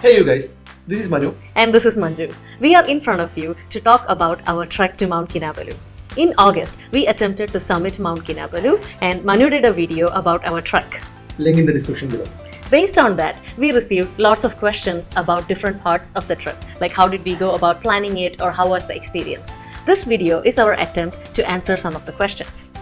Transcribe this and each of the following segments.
Hey you guys, this is Manu. And this is Manju. We are in front of you to talk about our trek to Mount Kinabalu. In August, we attempted to summit Mount Kinabalu and Manu did a video about our trek. Link in the description below. Based on that, we received lots of questions about different parts of the trip, like how did we go about planning it or how was the experience. This video is our attempt to answer some of the questions.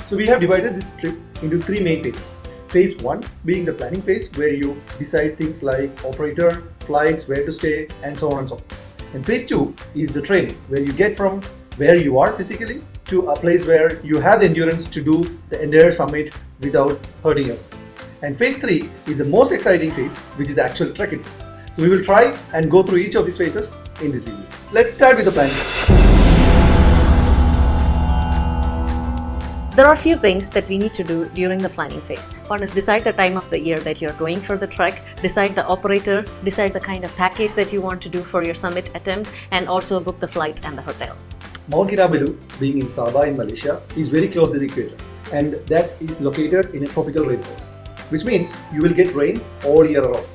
So we have divided this trip into three main phases. Phase 1 being the planning phase where you decide things like operator, flights, where to stay and so on and so forth. And phase 2 is the training where you get from where you are physically to a place where you have the endurance to do the entire summit without hurting yourself. And phase 3 is the most exciting phase, which is the actual trek itself. So we will try and go through each of these phases in this video. Let's start with the planning. There are a few things that we need to do during the planning phase. One is decide the time of the year that you're going for the trek, decide the operator, decide the kind of package that you want to do for your summit attempt, and also book the flights and the hotel. Mount Kinabalu, being in Sabah in Malaysia, is very close to the equator, and that is located in a tropical rainforest, which means you will get rain all year round.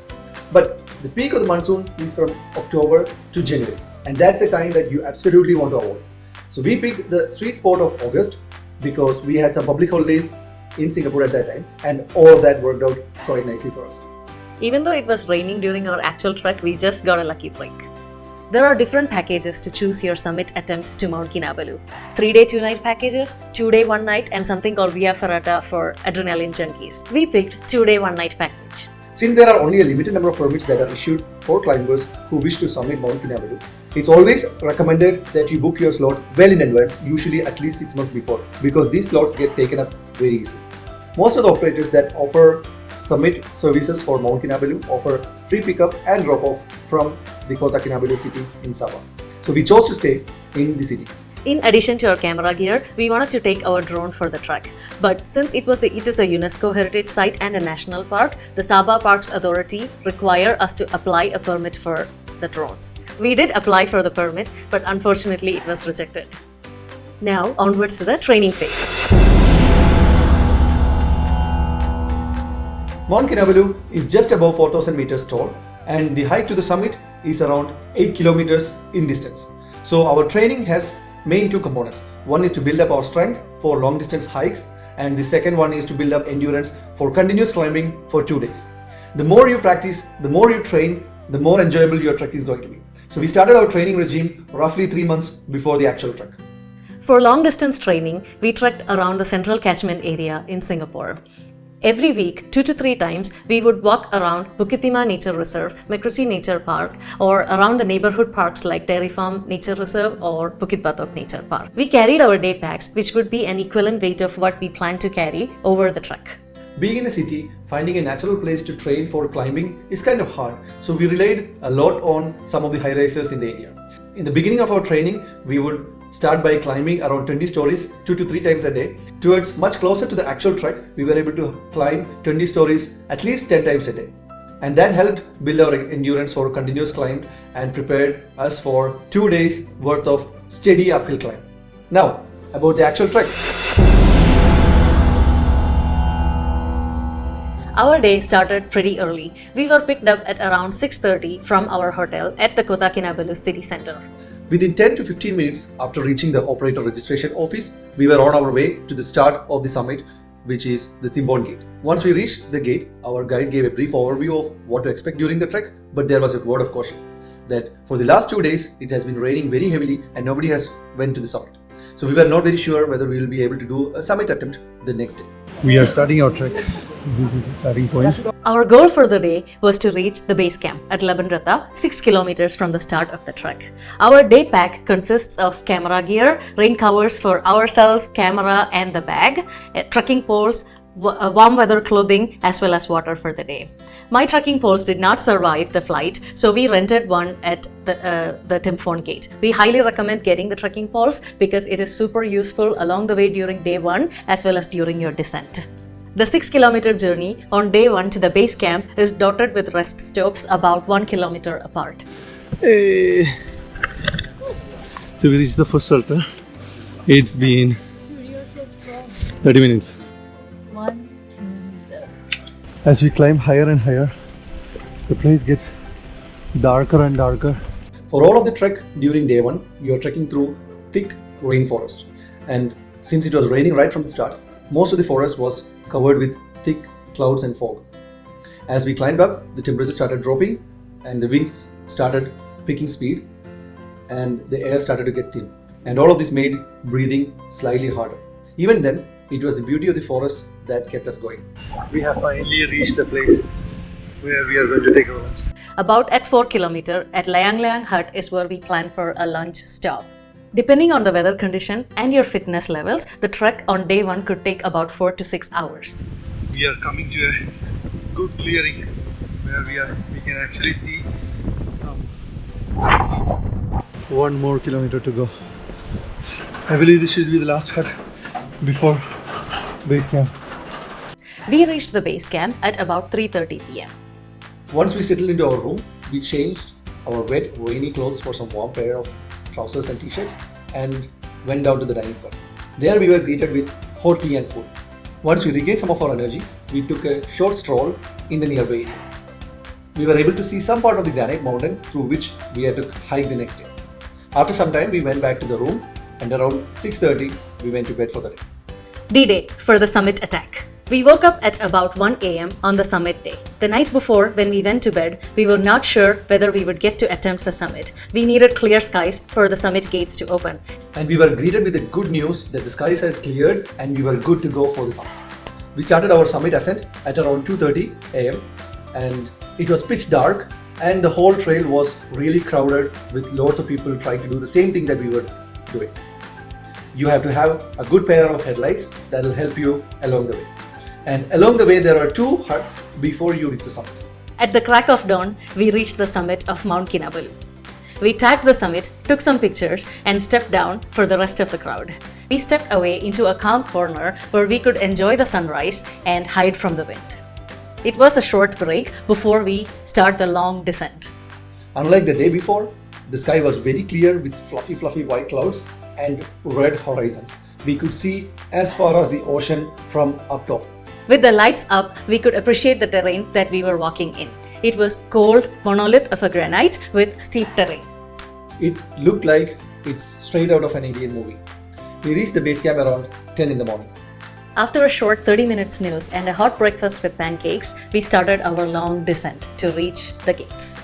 But the peak of the monsoon is from October to January, and that's a time that you absolutely want to avoid. So we picked the sweet spot of August because we had some public holidays in Singapore at that time, and all of that worked out quite nicely for us. Even though it was raining during our actual trek, we just got a lucky break. There are different packages to choose your summit attempt to Mount Kinabalu. 3-day 2-night packages, 2-day 1-night, and something called Via Ferrata for adrenaline junkies. We picked 2-day 1-night package. Since there are only a limited number of permits that are issued for climbers who wish to summit Mount Kinabalu, it's always recommended that you book your slot well in advance, usually at least 6 months before, because these slots get taken up very easily. Most of the operators that offer summit services for Mount Kinabalu offer free pickup and drop-off from the Kota Kinabalu city in Sabah. So we chose to stay in the city. In addition to our camera gear, we wanted to take our drone for the trek. But since it is a UNESCO heritage site and a national park, the Sabah Parks Authority require us to apply a permit for the drones. We did apply for the permit, but unfortunately it was rejected. Now onwards to the training phase. Mount Kinabalu is just above 4,000 meters tall, and the hike to the summit is around 8 kilometers in distance. So our training has main two components. One is to build up our strength for long distance hikes, and the second one is to build up endurance for continuous climbing for 2 days. The more you practice, the more you train, the more enjoyable your trek is going to be. So we started our training regime roughly 3 months before the actual trek. For long distance training, we trekked around the central catchment area in Singapore. Every week, 2 to 3 times, we would walk around Bukit Timah Nature Reserve, Mekruci Nature Park, or around the neighborhood parks like Dairy Farm Nature Reserve or Bukit Batok Nature Park. We carried our day packs, which would be an equivalent weight of what we planned to carry over the trek. Being in a city, finding a natural place to train for climbing is kind of hard, so we relied a lot on some of the high rises in the area. In the beginning of our training, we would start by climbing around 20 stories 2 to 3 times a day. Towards much closer to the actual trek, we were able to climb 20 stories at least 10 times a day. And that helped build our endurance for continuous climb and prepared us for 2 days worth of steady uphill climb. Now, about the actual trek. Our day started pretty early. We were picked up at around 6:30 from our hotel at the Kota Kinabalu city center. Within 10 to 15 minutes after reaching the operator registration office, we were on our way to the start of the summit, which is the Timbon Gate. Once we reached the gate, our guide gave a brief overview of what to expect during the trek, but there was a word of caution that for the last 2 days, it has been raining very heavily and nobody has went to the summit. So we were not very sure whether we will be able to do a summit attempt the next day. We are starting our trek. This is the starting point. Our goal for the day was to reach the base camp at Labanrata, 6 kilometers from the start of the trek. Our day pack consists of camera gear, rain covers for ourselves, camera and the bag, trekking poles, warm weather clothing as well as water for the day. My trekking poles did not survive the flight, so we rented one at the Timbon Gate. We highly recommend getting the trekking poles because it is super useful along the way during day 1 as well as during your descent. The 6-kilometer journey on day 1 to the base camp is dotted with rest stops about 1 kilometer apart. Hey. So we reached the first shelter. It's been 30 minutes. 1 kilometer. As we climb higher and higher, the place gets darker and darker. For all of the trek during day 1, we were trekking through thick rainforest. And since it was raining right from the start, most of the forest was covered with thick clouds and fog. As we climbed up, the temperature started dropping and the winds started picking speed and the air started to get thin. And all of this made breathing slightly harder. Even then, it was the beauty of the forest that kept us going. We have finally reached the place where we are going to take our lunch. About at 4 km at Layang Layang Hut is where we plan for a lunch stop. Depending on the weather condition and your fitness levels, the trek on day 1 could take about 4 to 6 hours. We are coming to a good clearing where we can actually see some. 1 more kilometer to go. I believe this should be the last hut before base camp. We reached the base camp at about 3:30 p.m. Once we settled into our room, we changed our wet, rainy clothes for some warm pair of trousers and t-shirts and went down to the dining hall. There we were greeted with hot tea and food. Once we regained some of our energy, we took a short stroll in the nearby area. We were able to see some part of the granite mountain through which we had to hike the next day. After some time, we went back to the room and around 6:30 we went to bed for the day. D-Day for the summit attack. We woke up at about 1 a.m. on the summit day. The night before, when we went to bed, we were not sure whether we would get to attempt the summit. We needed clear skies for the summit gates to open. And we were greeted with the good news that the skies had cleared and we were good to go for the summit. We started our summit ascent at around 2:30 a.m. and it was pitch dark and the whole trail was really crowded with lots of people trying to do the same thing that we were doing. You have to have a good pair of headlights that will help you along the way. And along the way, there are 2 huts before you reach the summit. At the crack of dawn, we reached the summit of Mount Kinabalu. We tagged the summit, took some pictures, and stepped down for the rest of the crowd. We stepped away into a calm corner where we could enjoy the sunrise and hide from the wind. It was a short break before we start the long descent. Unlike the day before, the sky was very clear with fluffy white clouds and red horizons. We could see as far as the ocean from up top. With the lights up, we could appreciate the terrain that we were walking in. It was cold monolith of a granite with steep terrain. It looked like it's straight out of an alien movie. We reached the base camp around 10 in the morning. After a short 30-minute snooze and a hot breakfast with pancakes, we started our long descent to reach the gates.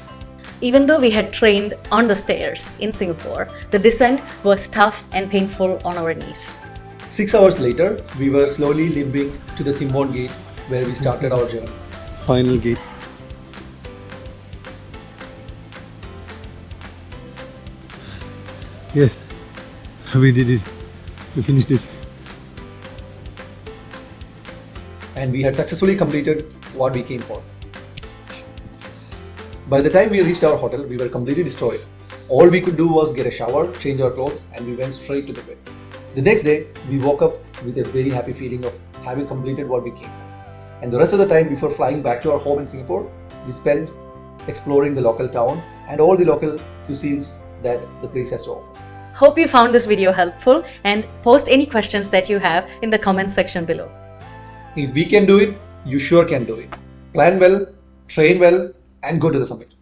Even though we had trained on the stairs in Singapore, the descent was tough and painful on our knees. 6 hours later, we were slowly limping to the Timbon gate where we started our journey. Final gate. Yes, we did it. We finished it. And we had successfully completed what we came for. By the time we reached our hotel, we were completely destroyed. All we could do was get a shower, change our clothes, and we went straight to the bed. The next day, we woke up with a very happy feeling of having completed what we came for. And the rest of the time before flying back to our home in Singapore, we spent exploring the local town and all the local cuisines that the place has to offer. Hope you found this video helpful and post any questions that you have in the comments section below. If we can do it, you sure can do it. Plan well, train well, and go to the summit.